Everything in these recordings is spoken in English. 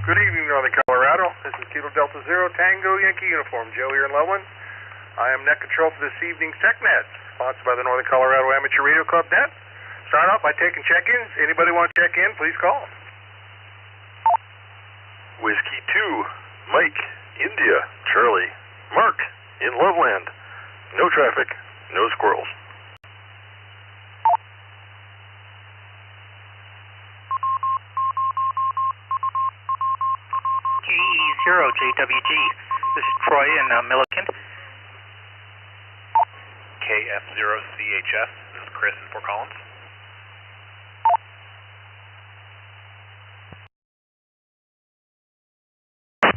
Good evening, Northern Colorado. This is Kilo Delta Zero Tango Yankee Uniform. Joe here in Loveland. I am net control for this evening's Tech Net, sponsored by the Northern Colorado Amateur Radio Club Net. Start off by taking check-ins. Anybody want to check in, please call. Whiskey 2, Mike, India, Charlie, Mark, in Loveland. No traffic, no squirrels. GE0JWG. This is Troy in Milliken. KF0CHS. This is Chris in Fort Collins.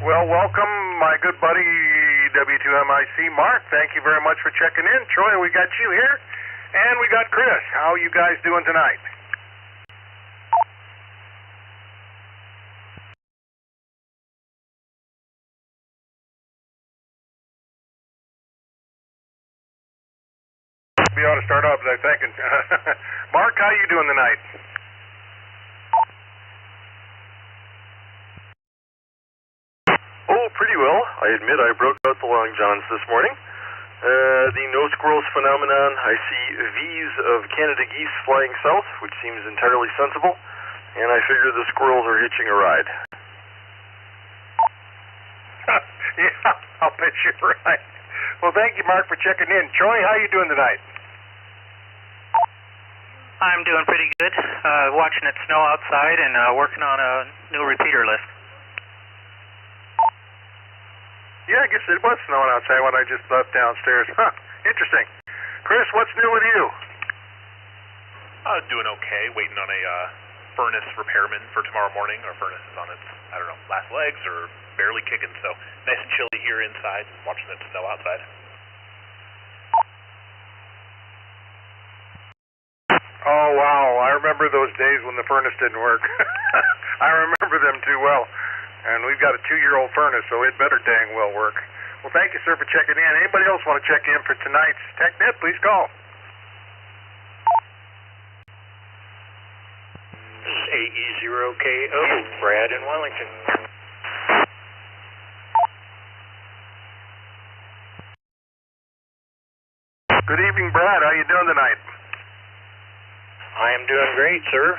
Well, welcome, my good buddy W2MIC Mark. Thank you very much for checking in. Troy, we got you here, and we got Chris. How are you guys doing tonight? We ought to start off by thanking Mark. How you doing tonight? Oh, pretty well. I admit I broke out the long johns this morning. The no squirrels phenomenon, I see V's of Canada geese flying south, which seems entirely sensible, and I figure the squirrels are hitching a ride. Yeah, I'll bet you're right. Well, thank you, Mark, for checking in. Troy, how you doing tonight? I'm doing pretty good. Watching it snow outside and working on a new repeater list. Yeah, I guess it was snowing outside when I just left downstairs. Huh, interesting. Chris, what's new with you? Doing okay. Waiting on a furnace repairman for tomorrow morning. Our furnace is on its, last legs or barely kicking, so nice and chilly here inside, watching it snow outside. Oh, wow. I remember those days when the furnace didn't work. I remember them too well. And we've got a 2-year-old furnace, so it better dang well work. Well, thank you, sir, for checking in. Anybody else want to check in for tonight's Tech Net, please call. This is AE0KO, Brad in Wellington. Good evening, Brad. How you doing tonight? I am doing great, sir.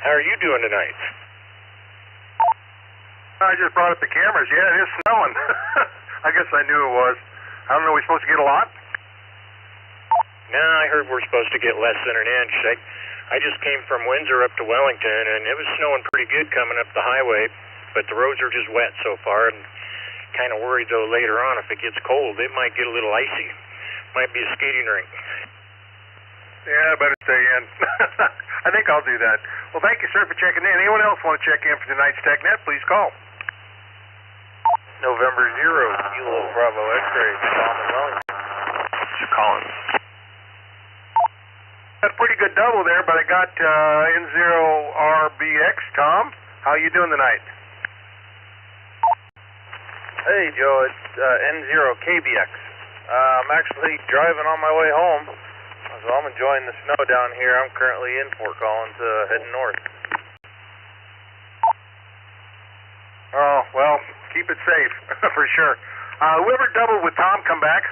How are you doing tonight? I just brought up the cameras. Yeah, it is snowing. I guess I knew it was. I don't know, are we supposed to get a lot? No, I heard we're supposed to get less than an inch. I just came from Windsor up to Wellington, and it was snowing pretty good coming up the highway, but the roads are just wet so far, and kind of worried, though, later on if it gets cold, it might get a little icy. Might be a skating rink. Yeah, I better stay in. I think I'll do that. Well, thank you, sir, for checking in. Anyone else want to check in for tonight's Tech Net, please call. November 0, Kilo Bravo X-ray, Tom in Wellington. Mr. Collins. Got a pretty good double there, but I got N0RBX. Tom, how you doing tonight? Hey, Joe, it's N0KBX. I'm actually driving on my way home, so I'm enjoying the snow down here. I'm currently in Fort Collins, heading north. Oh, well, keep it safe, for sure. Whoever doubled with Tom, come back.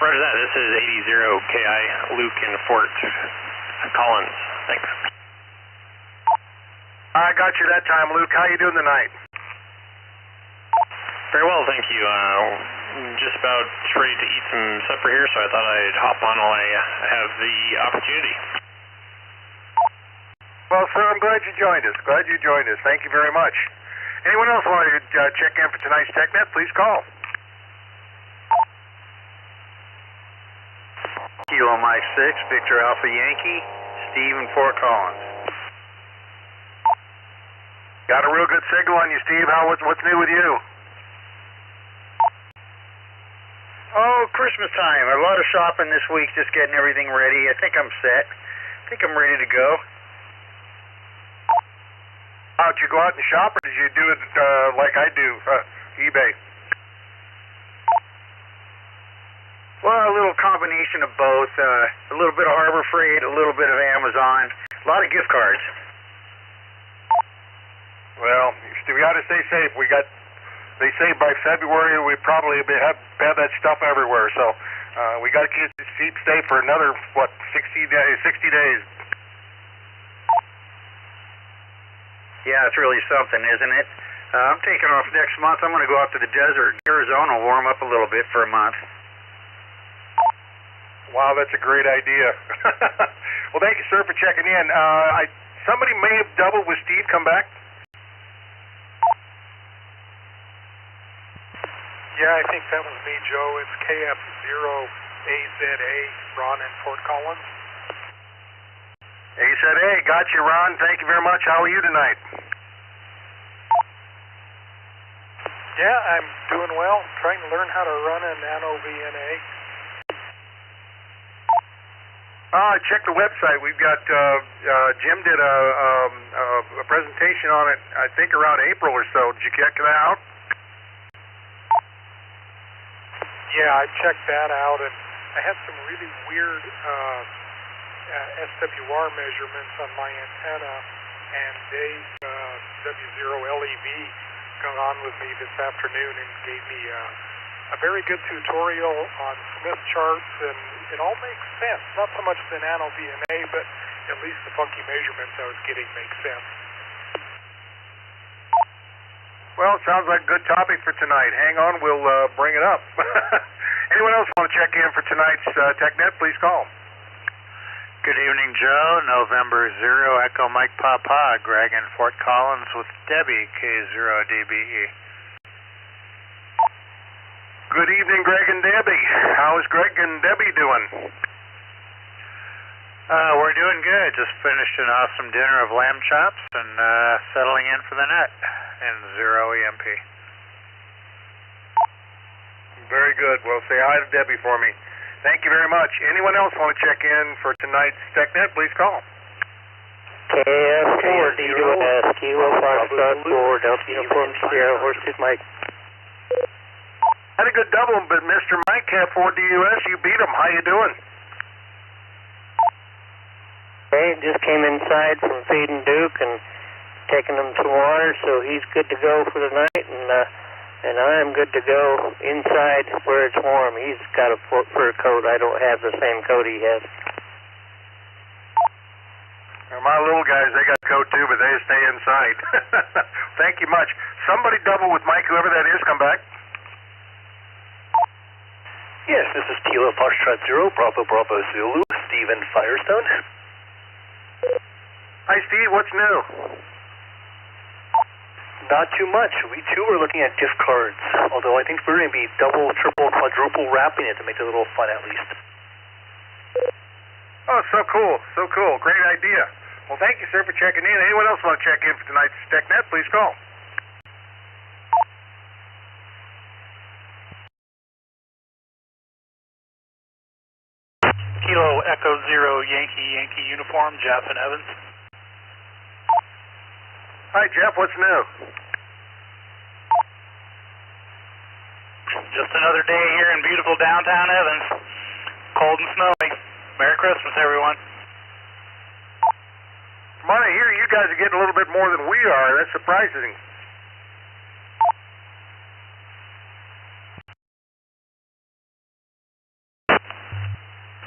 Roger that. This is 80KI Luke in Fort Collins. Thanks. I got you that time, Luke. How you doing tonight? Very well, thank you. Just about ready to eat some supper here, so I thought I'd hop on while I have the opportunity. Well, sir, I'm glad you joined us. Thank you very much. Anyone else want to check in for tonight's Tech Net, please call. Kilo Mike 6, Victor Alpha Yankee, Steve in Fort Collins. Got a real good signal on you, Steve. What's new with you? Oh, Christmas time. A lot of shopping this week, just getting everything ready. I think I'm set. I think I'm ready to go. How'd you go out and shop, or did you do it like I do, eBay? Well, a little combination of both. A little bit of Harbor Freight, a little bit of Amazon. lot of gift cards. Well, we got to stay safe. They say by February we probably have that stuff everywhere. So we got to keep safe for another 60 days. Yeah, it's really something, isn't it? I'm taking off next month. I'm going to go out to the desert, Arizona, warm up a little bit for a month. Wow, that's a great idea. Well, thank you, sir, for checking in. Somebody may have doubled with Steve. Come back. Yeah, I think that was me, Joe. It's KF0AZA, Ron in Fort Collins. He said, hey, got you, Ron. Thank you very much. How are you tonight? Yeah, I'm doing well. Trying to learn how to run a Nano VNA. Check the website. We've got, Jim did a presentation on it, I think around April or so. Did you check that out? Yeah, I checked that out, and I had some really weird SWR measurements on my antenna, and Dave, W0LEV, got on with me this afternoon and gave me a very good tutorial on Smith charts, and it all makes sense. Not so much the Nano VNA, but at least the funky measurements I was getting make sense. Well, it sounds like a good topic for tonight. Hang on, we'll bring it up. Anyone else want to check in for tonight's TechNet, please call. Good evening, Joe. November 0, Echo Mike Papa, Greg in Fort Collins with Debbie, K0DBE. Good evening, Greg and Debbie. How is Greg and Debbie doing? We're doing good. Just finished an awesome dinner of lamb chops and settling in for the net in 0 EMP. Very good. Well, say hi to Debbie for me. Thank you very much. Anyone else want to check in for tonight's TechNet, please call. KF4DUS, Kilo Foxtrot 4, Delta Uniform Sierra, Horsetooth Mike. Had a good double, but Mr. Mike, KF4DUS, you beat him. How you doing? Hey, just came inside from feeding Duke and taking him to water, so he's good to go for the night, and I'm good to go inside where it's warm. He's got a fur coat. I don't have the same coat he has. Well, my little guys, they got a coat too, but they stay inside. Thank you much. Somebody double with Mike, whoever that is, come back. Yes, this is Kilo Foxtrot 0, Bravo Bravo Zulu, Steve in Firestone. Hi, Steve. What's new? Not too much. We too were looking at gift cards, although I think we're going to be double, triple, quadruple wrapping it to make it a little fun at least. Oh, so cool. So cool. Great idea. Well, thank you, sir, for checking in. Anyone else want to check in for tonight's TechNet, please call. Kilo Echo 0 Yankee Uniform, Jeff and Evans. Hi, Jeff. What's new? Just another day here in beautiful downtown Evans. Cold and snowy. Merry Christmas, everyone. From what I hear, you guys are getting a little bit more than we are. That's surprising.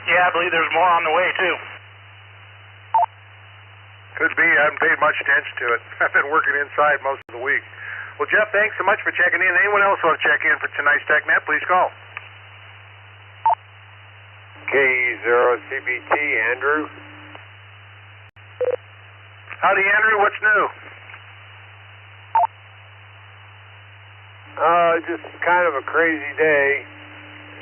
Yeah, I believe there's more on the way, too. Could be. I haven't paid much attention to it. I've been working inside most of the week. Well, Jeff, thanks so much for checking in. Anyone else want to check in for tonight's TechNet, please call. K0CBT, Andrew. Howdy, Andrew. What's new? Just kind of a crazy day.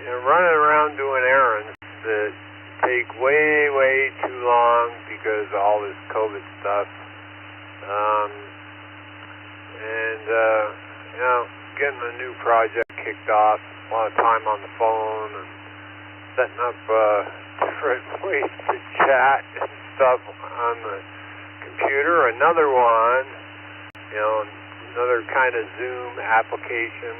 You know, running around doing errands that take way too long because of all this COVID stuff. You know, getting a new project kicked off, a lot of time on the phone and setting up different ways to chat and stuff on the computer. Another one, you know, another kind of Zoom application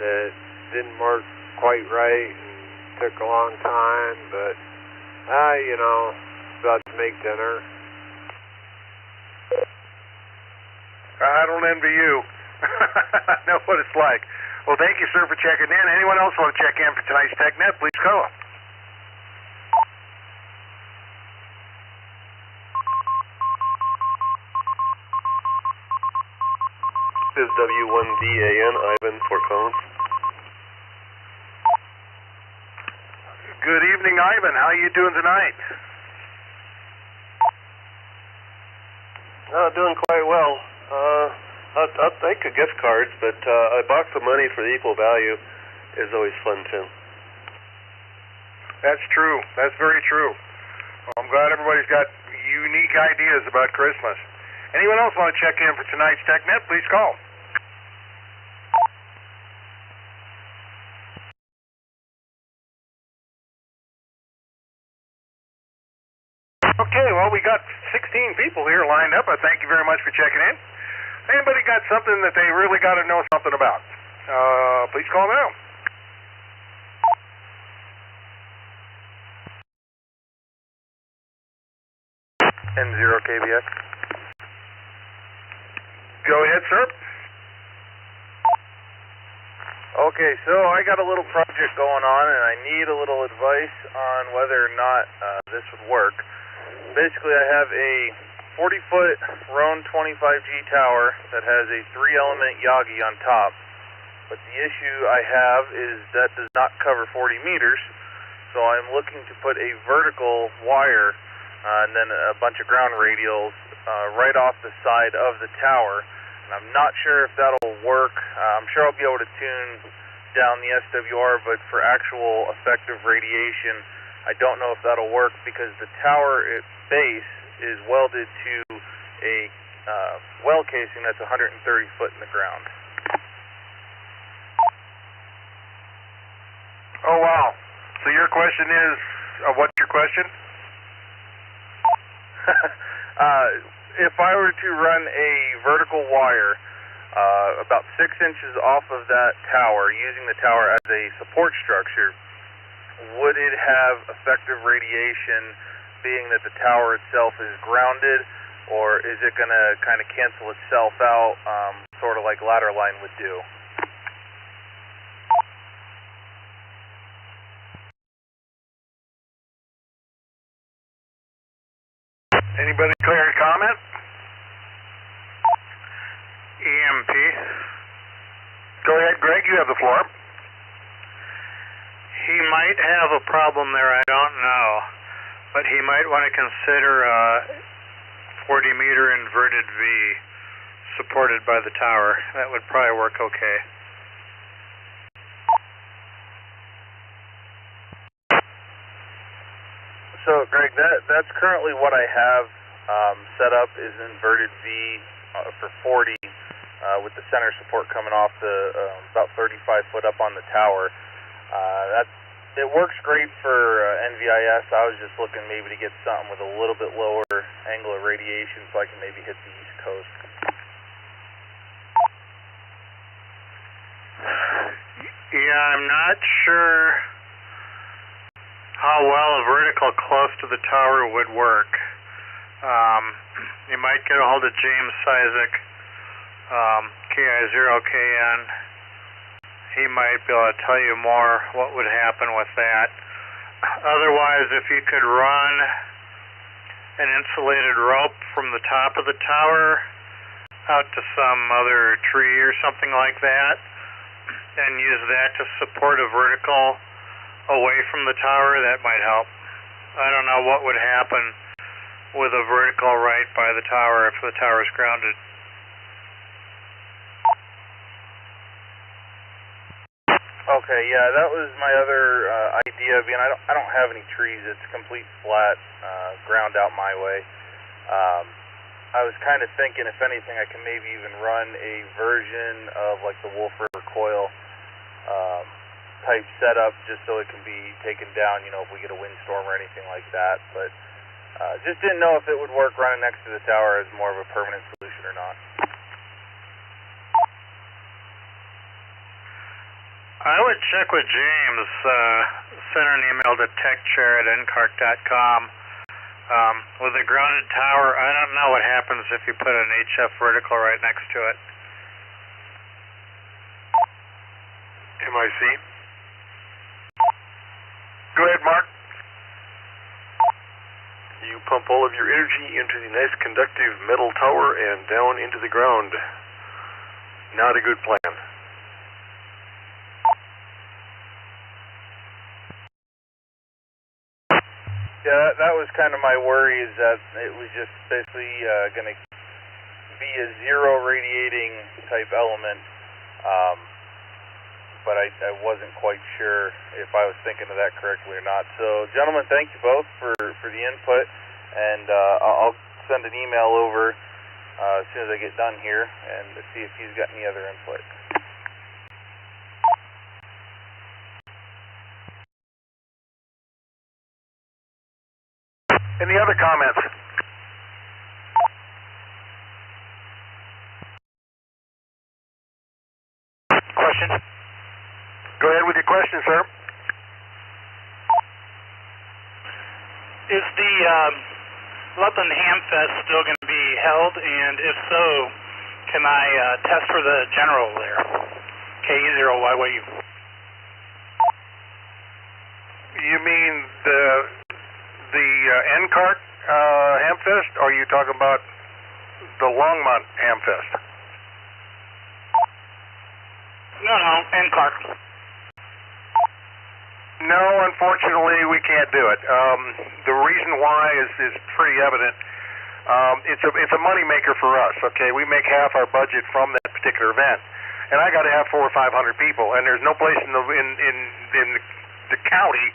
that didn't work quite right and took a long time, but you know, about to make dinner. I don't envy you. I know what it's like. Well, thank you, sir, for checking in. Anyone else want to check in for tonight's Tech Net, please call. This is W1DAN, Ivan, Fort Collins. Good evening, Ivan. How are you doing tonight? Doing quite well. I'll take a gift cards, but a box of money for the equal value is always fun, too. That's true. That's very true. Well, I'm glad everybody's got unique ideas about Christmas. Anyone else want to check in for tonight's Tech Net, please call. Okay, well, we got 16 people here lined up. I thank you very much for checking in. Anybody got something that they really got to know something about? Please call now. N0KBX. Go ahead, sir. Okay, so I got a little project going on, and I need a little advice on whether or not this would work. Basically, I have a 40-foot Roan 25G tower that has a 3-element Yagi on top, but the issue I have is that does not cover 40 meters, so I'm looking to put a vertical wire and then a bunch of ground radials right off the side of the tower, and I'm not sure if that'll work. I'm sure I'll be able to tune down the SWR, but for actual effective radiation, I don't know if that'll work because the tower base is welded to a well casing that's 130 foot in the ground. Oh, wow. So your question is, what's your question? If I were to run a vertical wire about 6 inches off of that tower, using the tower as a support structure, would it have effective radiation being that the tower itself is grounded, or is it going to kind of cancel itself out, sort of like ladder line would do? Anybody clear to comment? EMP. Go ahead, Greg, you have the floor. He might have a problem there, I don't know. But he might want to consider a 40-meter inverted V supported by the tower. That would probably work okay. So, Greg, that's currently what I have set up is inverted V for 40 with the center support coming off the about 35 foot up on the tower. It works great for NVIS. I was just looking maybe to get something with a little bit lower angle of radiation so I can maybe hit the East Coast. Yeah, I'm not sure how well a vertical close to the tower would work. You might get a hold of James Sizek, KI0KN. He might be able to tell you more what would happen with that. Otherwise, if you could run an insulated rope from the top of the tower out to some other tree or something like that, and use that to support a vertical away from the tower, that might help. I don't know what would happen with a vertical right by the tower if the tower is grounded. Okay, yeah, that was my other idea. Being I don't have any trees. It's complete flat, ground out my way. I was kind of thinking, if anything, I can maybe even run a version of like the Wolf River coil type setup, just so it can be taken down. You know, if we get a windstorm or anything like that. But just didn't know if it would work running next to the tower as more of a permanent solution or not. I would check with James. Send an email to techchair@ncarc.com. With a grounded tower, I don't know what happens if you put an HF vertical right next to it. MIC. Go ahead, Mark. You pump all of your energy into the nice conductive metal tower and down into the ground. Not a good plan. Yeah, that was kind of my worry, is that it was just basically going to be a zero radiating type element, but I wasn't quite sure if I was thinking of that correctly or not. So, gentlemen, thank you both for the input, and I'll send an email over as soon as I get done here and see if he's got any other input. Any other comments? Questions? Go ahead with your question, sir. Is the Loveland Hamfest still going to be held? And if so, can I test for the general there? KE0YYU. You mean the NCARC Hamfest, or are you talking about the Longmont Hamfest? No, NCARC. No, unfortunately, we can't do it. The reason why is pretty evident. It's a money maker for us. Okay, we make half our budget from that particular event, and I got to have 400 or 500 people, and there's no place in the county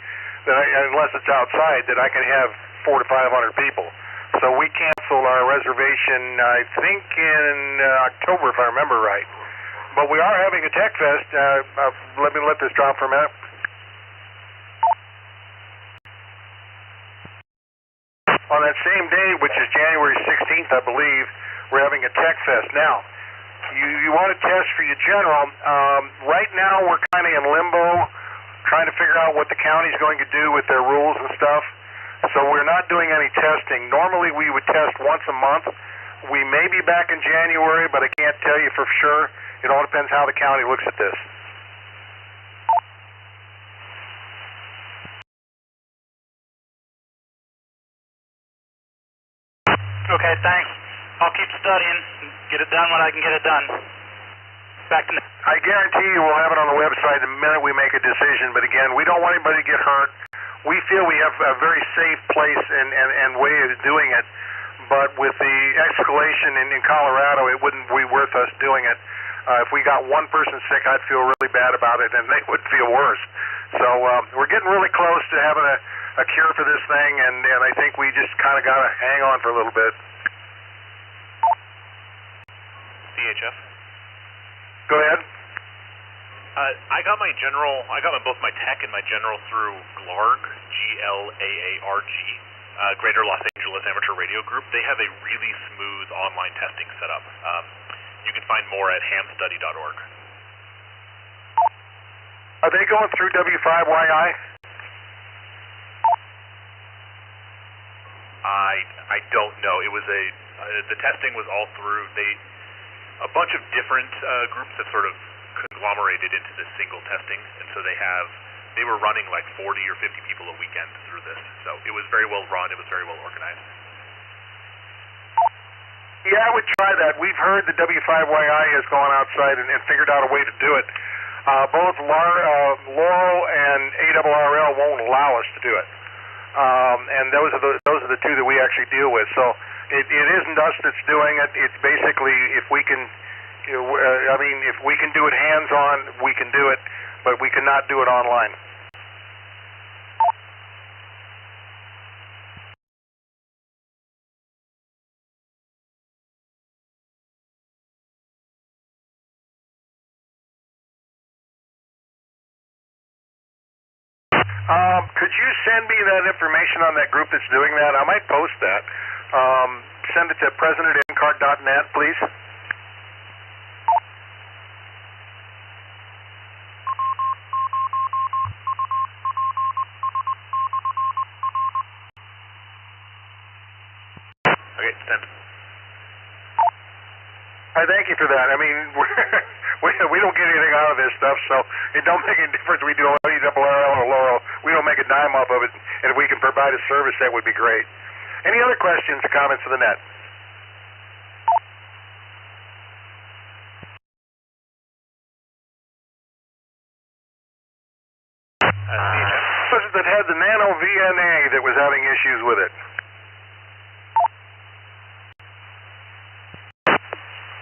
that unless it's outside, that I can have 400 to 500 people. So we canceled our reservation, I think in October, if I remember right. But we are having a Tech Fest. Let me let this drop for a minute. On that same day, which is January 16th, I believe, we're having a Tech Fest. Now, you want to test for your general. Right now, we're kind of in limbo, trying to figure out what the county's going to do with their rules and stuff. So we're not doing any testing. Normally we would test once a month. We may be back in January, but I can't tell you for sure. It all depends how the county looks at this. Okay, thanks. I'll keep studying and get it done when I can get it done. Back to I guarantee you we'll have it on the website the minute we make a decision, but again, we don't want anybody to get hurt. We feel we have a very safe place and way of doing it, but with the escalation in Colorado, it wouldn't be worth us doing it. If we got one person sick, I'd feel really bad about it, and they would feel worse. So we're getting really close to having a cure for this thing, and I think we just kind of got to hang on for a little bit. CHF. Go ahead. I got both my tech and my general through GLARG, GLAARG, Greater Los Angeles Amateur Radio Group. They have a really smooth online testing setup. You can find more at hamstudy.org. Are they going through W5YI? I don't know. It was the testing was all through a bunch of different groups that sort of conglomerated into this single testing, and so they were running like 40 or 50 people a weekend through this. So it was very well run. It was very well organized. Yeah, I would try that. We've heard the W5YI has gone outside and figured out a way to do it. Both Laurel and ARRL won't allow us to do it, and those are the two that we actually deal with. So it isn't us that's doing it. It's basically if we can do it hands-on, we can do it, but we cannot do it online. Could you send me that information on that group that's doing that? I might post that. Send it to president@ncarc.net, please. I thank you for that. I mean, we don't get anything out of this stuff, so it don't make any difference. We do LERL or Laurel. We don't make a dime off of it, and if we can provide a service, that would be great. Any other questions or comments for the net? Was it that had the Nano VNA that was having issues with it?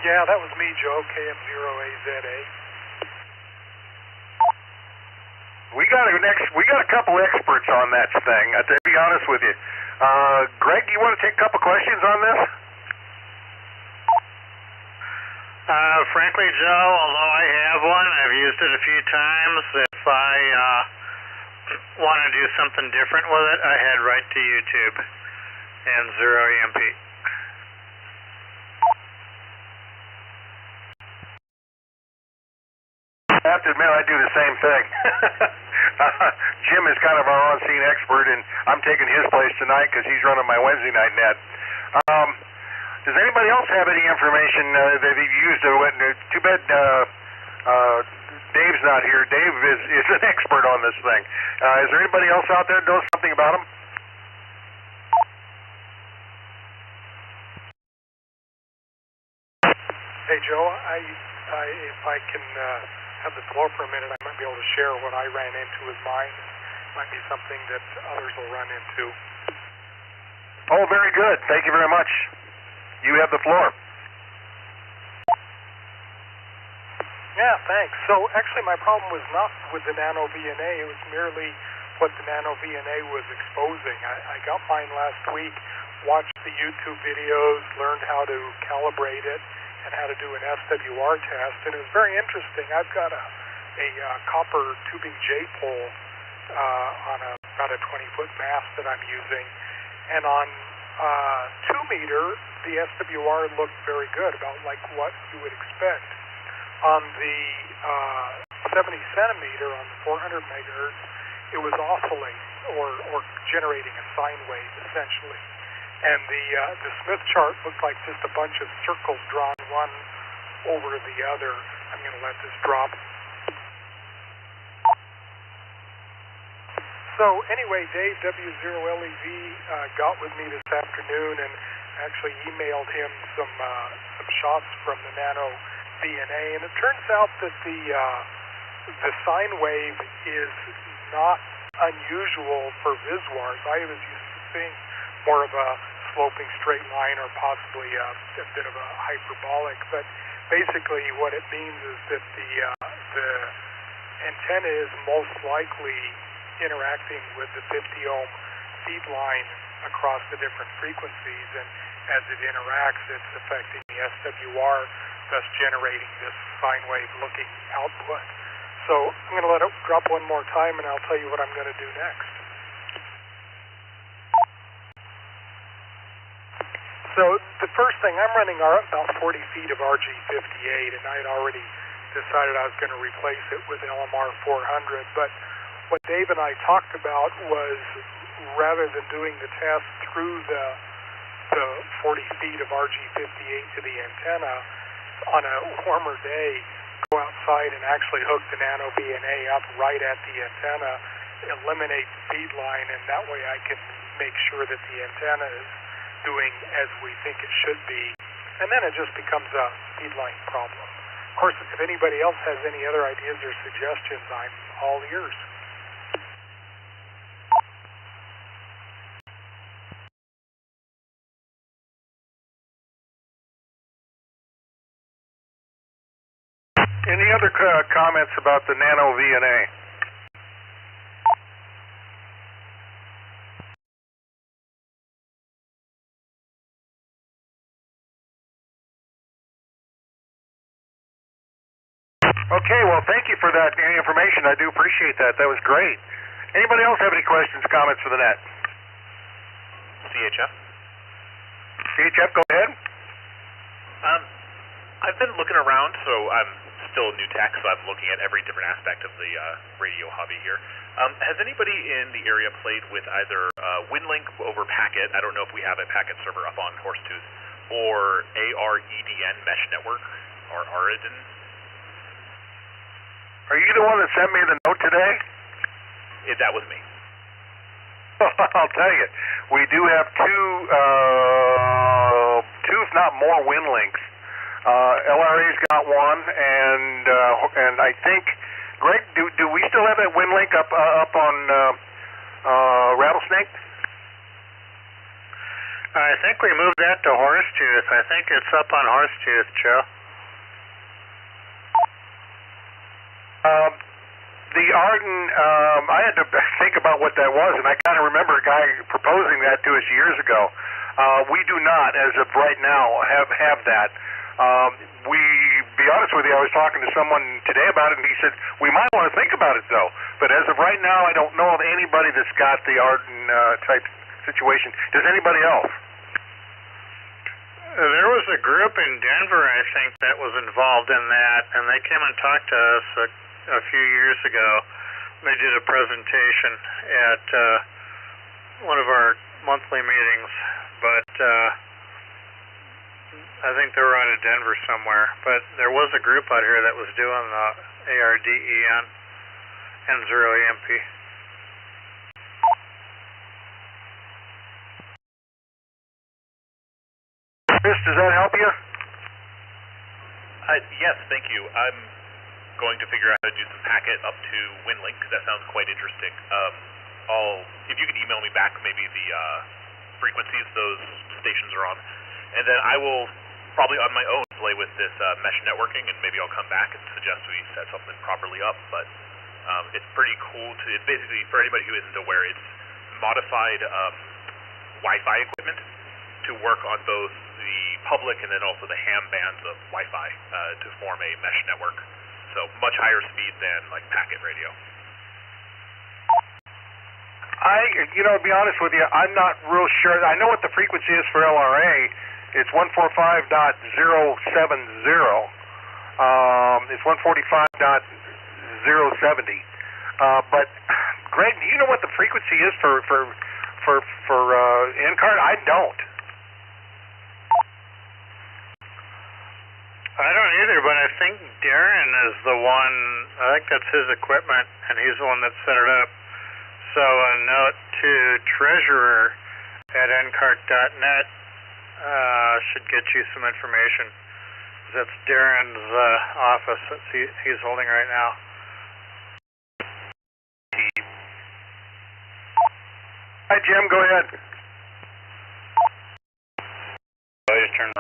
Yeah, that was me, Joe, KM0AZA. We got a couple experts on that thing. To be honest with you, Greg, do you want to take a couple questions on this? Frankly, Joe, although I have one, I've used it a few times. If I want to do something different with it, I head right to YouTube and 0EMP. I have to admit, I do the same thing. Jim is kind of our on-scene expert, and I'm taking his place tonight because he's running my Wednesday night net. Does anybody else have any information that they've used? Too bad Dave's not here. Dave is an expert on this thing. Is there anybody else out there that knows something about him? Hey, Joe, if I can have the floor for a minute, I might be able to share what I ran into with mine. Might be something that others will run into. Oh, very good. Thank you very much. You have the floor. Yeah, thanks. So actually my problem was not with the Nano VNA, it was merely what the Nano VNA was exposing. I got mine last week, watched the YouTube videos, learned how to calibrate it, and how to do an SWR test, and it was very interesting. I've got a copper tubing J-pole on about a 20-foot mast that I'm using, and on 2 meter, the SWR looked very good, about like what you would expect. On the 70 centimeter, on the 400 megahertz, it was oscillating or generating a sine wave, essentially. And the Smith chart looked like just a bunch of circles drawn one over the other. I'm going to let this drop. So anyway, Dave, W0LEV, got with me this afternoon and actually emailed him some shots from the Nano VNA, and it turns out that the sine wave is not unusual for Viswars. I was used to seeing more of a sloping straight line or possibly a bit of a hyperbolic, but basically what it means is that the antenna is most likely interacting with the 50 ohm feed line across the different frequencies, and as it interacts, it's affecting the SWR, thus generating this sine wave looking output. So I'm going to let it drop one more time, and I'll tell you what I'm going to do next. So the first thing, I'm running about 40 feet of RG58, and I had already decided I was going to replace it with LMR 400, but what Dave and I talked about was, rather than doing the test through the 40 feet of RG58 to the antenna, on a warmer day, go outside and actually hook the Nano VNA up right at the antenna, eliminate the feed line, and that way I can make sure that the antenna is doing as we think it should be, and then it just becomes a feed line problem. Of course, if anybody else has any other ideas or suggestions, I'm all ears. Any other comments about the Nano VNA? Okay, well, thank you for that information. I do appreciate that. That was great. Anybody else have any questions, comments for the net? CHF? CHF, go ahead. I've been looking around, so I'm still new tech, so I'm looking at every different aspect of the radio hobby here. Has anybody in the area played with either WinLink over Packet? I don't know if we have a Packet server up on Horsetooth, or AREDN mesh network, or AREDN. Are you the one that sent me the note today? That was me. I'll tell you, we do have two, if not more, wind links. LRA's got one, and I think, Greg, do we still have that wind link up on Rattlesnake? I think we moved that to Horsetooth. I think it's up on Horsetooth, Joe. The Arden, I had to think about what that was, and I kind of remember a guy proposing that to us years ago. We do not, as of right now, have that. Be honest with you, I was talking to someone today about it, and he said, we might want to think about it, though. But as of right now, I don't know of anybody that's got the Arden type situation. Does anybody else? There was a group in Denver, I think, that was involved in that, and they came and talked to us a few years ago. They did a presentation at one of our monthly meetings, but I think they were out of Denver somewhere. But there was a group out here that was doing the ARDEN and 0EMP. Chris, does that help you? Yes, thank you. I'm going to figure out how to do some packet up to WinLink, because that sounds quite interesting. If you could email me back maybe the frequencies those stations are on, and then I will probably on my own play with this mesh networking, and maybe I'll come back and suggest we set something properly up. But it's pretty cool it's basically, for anybody who isn't aware, it's modified Wi-Fi equipment to work on both the public and then also the ham bands of Wi-Fi to form a mesh network. So much higher speed than like packet radio. To be honest with you, I'm not real sure. I know what the frequency is for LRA. It's 145.070. It's 145.070. But Greg, do you know what the frequency is for NCARC? I don't. I don't either, but I think Darren is the one, I think that's his equipment, and he's the one that set it up. So a note to treasurer at NCARC.net should get you some information. That's Darren's office that he's holding right now. Hi, Jim, go ahead. I just turned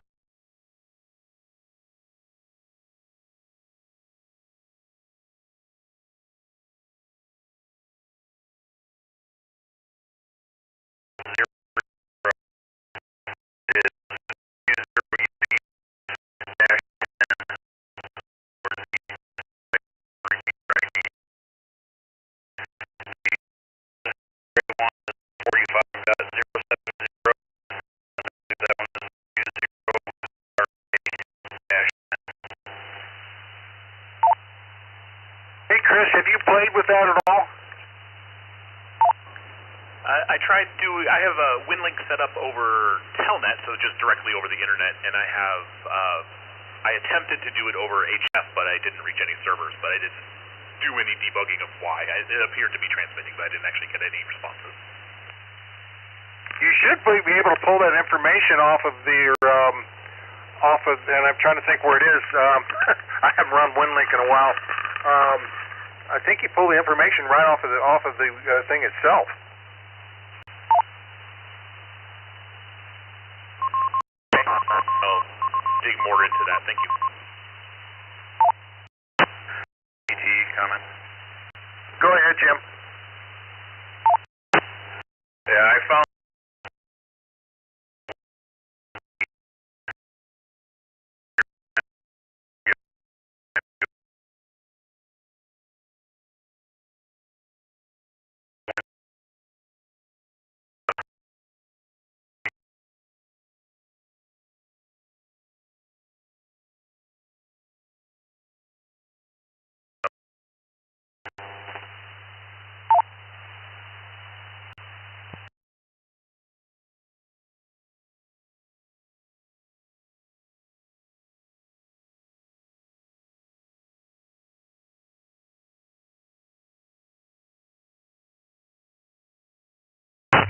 Hey, Chris, have you played with that at all? I tried to. I have a WinLink set up over Telnet, so just directly over the internet, and I have. I attempted to do it over HF, but I didn't reach any servers. But I didn't do any debugging of why. It appeared to be transmitting, but I didn't actually get any responses. You should be able to pull that information off of and I'm trying to think where it is. I haven't run WinLink in a while. I think you pull the information right off of the thing itself. I'll dig more into that. Thank you. ET comment. Go ahead, Jim. Yeah, I found.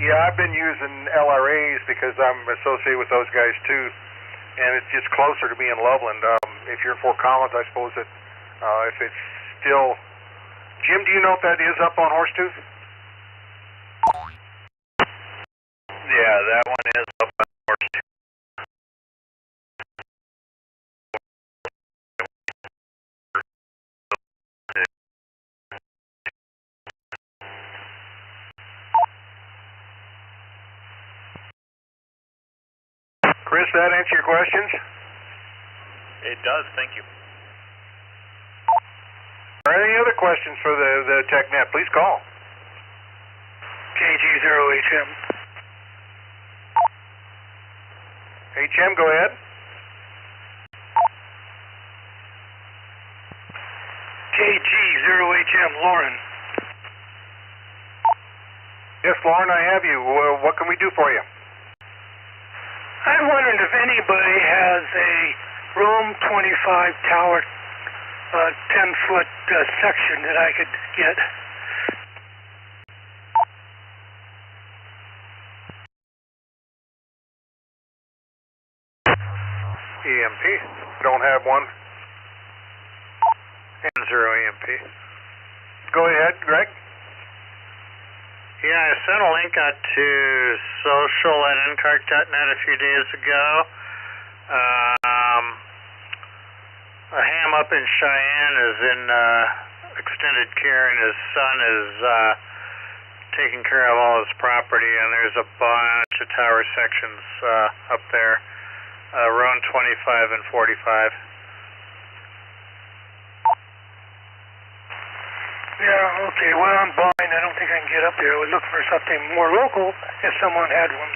Yeah, I've been using LRAs because I'm associated with those guys too, and it's just closer to me in Loveland. If you're in Fort Collins, I suppose that if it's still... Jim, do you know if that is up on Horsetooth? Yeah, that one is up on Horsetooth. Chris, that answer your questions? It does, thank you. Are there any other questions for the Tech Net? Please call. KG0HM. HM, go ahead. KG0HM, Lauren. Yes, Lauren, I have you. What can we do for you? I'm wondering if anybody has a Rome 25 tower 10-foot section that I could get. EMP. Don't have one. N0 EMP. Go ahead, Greg. Yeah, I sent a link out to social at NCARC Tech Net a few days ago. A ham up in Cheyenne is in extended care, and his son is taking care of all his property, and there's a bunch of tower sections up there, around 25 and 45. Yeah, okay. Well, I'm blind. I don't think I can get up there. I was looking for something more local if someone had one.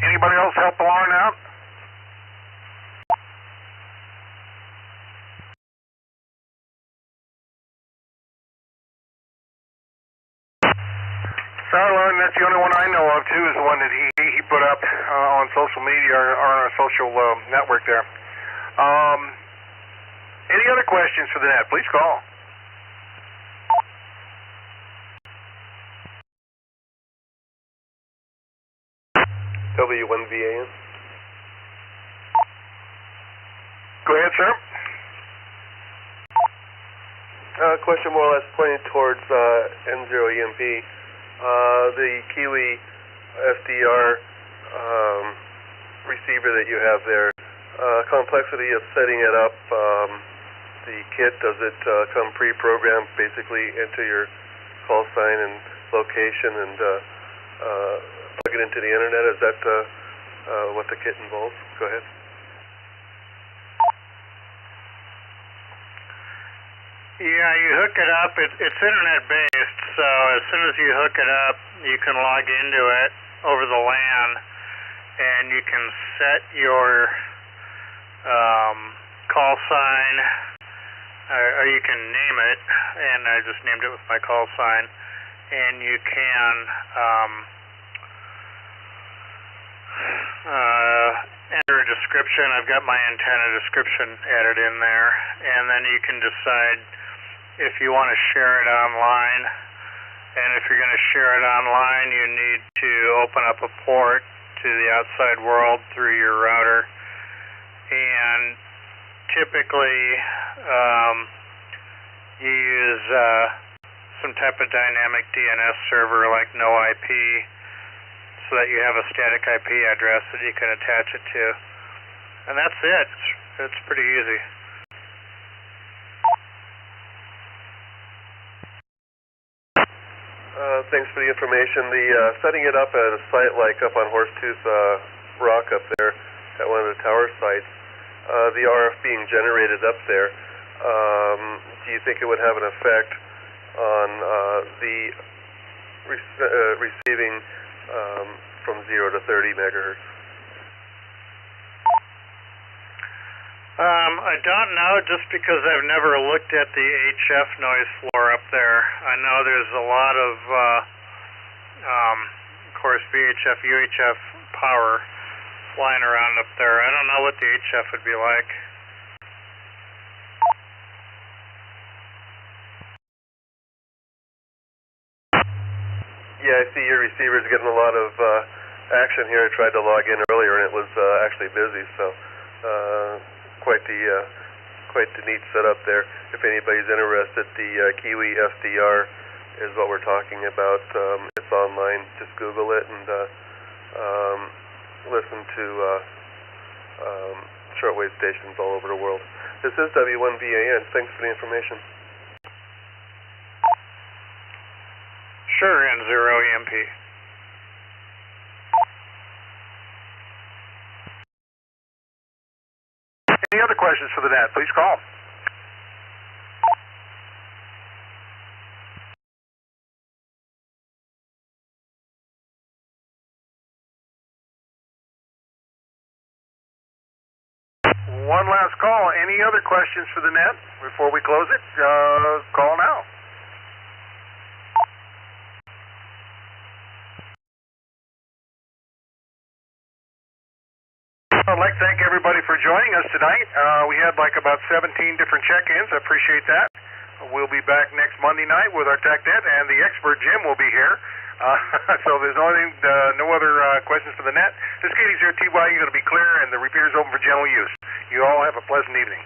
Anybody else help Lauren out? Sorry, Lauren, that's the only one I know of, too, is the one that he put up on social media or on our social network there. Any other questions for the net? Please call. W1VAN. Go ahead, sir. Question more or less pointed towards N0 EMP. The Kiwi FDR receiver that you have there, complexity of setting it up, the kit, does it come pre-programmed, basically enter your call sign and location and plug it into the internet? Is that what the kit involves? Go ahead. Yeah, you hook it up. It's internet-based, so as soon as you hook it up, you can log into it over the LAN, and you can set your call sign, or you can name it, and I just named it with my call sign, and you can enter a description. I've got my antenna description added in there, and then you can decide if you want to share it online. And if you're going to share it online, you need to open up a port to the outside world through your router. And typically, you use some type of dynamic DNS server like NoIP, so that you have a static IP address that you can attach it to. And that's it. It's pretty easy. Thanks for the information. The setting it up at a site like up on Horsetooth Rock up there at one of the tower sites, the RF being generated up there, do you think it would have an effect on the receiving from 0 to 30 megahertz? I don't know, just because I've never looked at the HF noise floor up there. I know there's a lot of course, VHF, UHF power flying around up there. I don't know what the HF would be like. Yeah, I see your receiver's getting a lot of action here. I tried to log in earlier and it was actually busy, so quite the neat setup there. If anybody's interested, the Kiwi SDR is what we're talking about. It's online. Just Google it and listen to shortwave stations all over the world. This is W1VAN. Thanks for the information. Sure, N0 EMP. Any other questions for the net? Please call. One last call. Any other questions for the net before we close it? Call now. I'd like to thank everybody for joining us tonight. We had like about 17 different check-ins. I appreciate that. We'll be back next Monday night with our Tech Net, and the expert Jim will be here. So there's no other questions for the net. This KD0TY is going to be clear, and the repeater's open for general use. You all have a pleasant evening.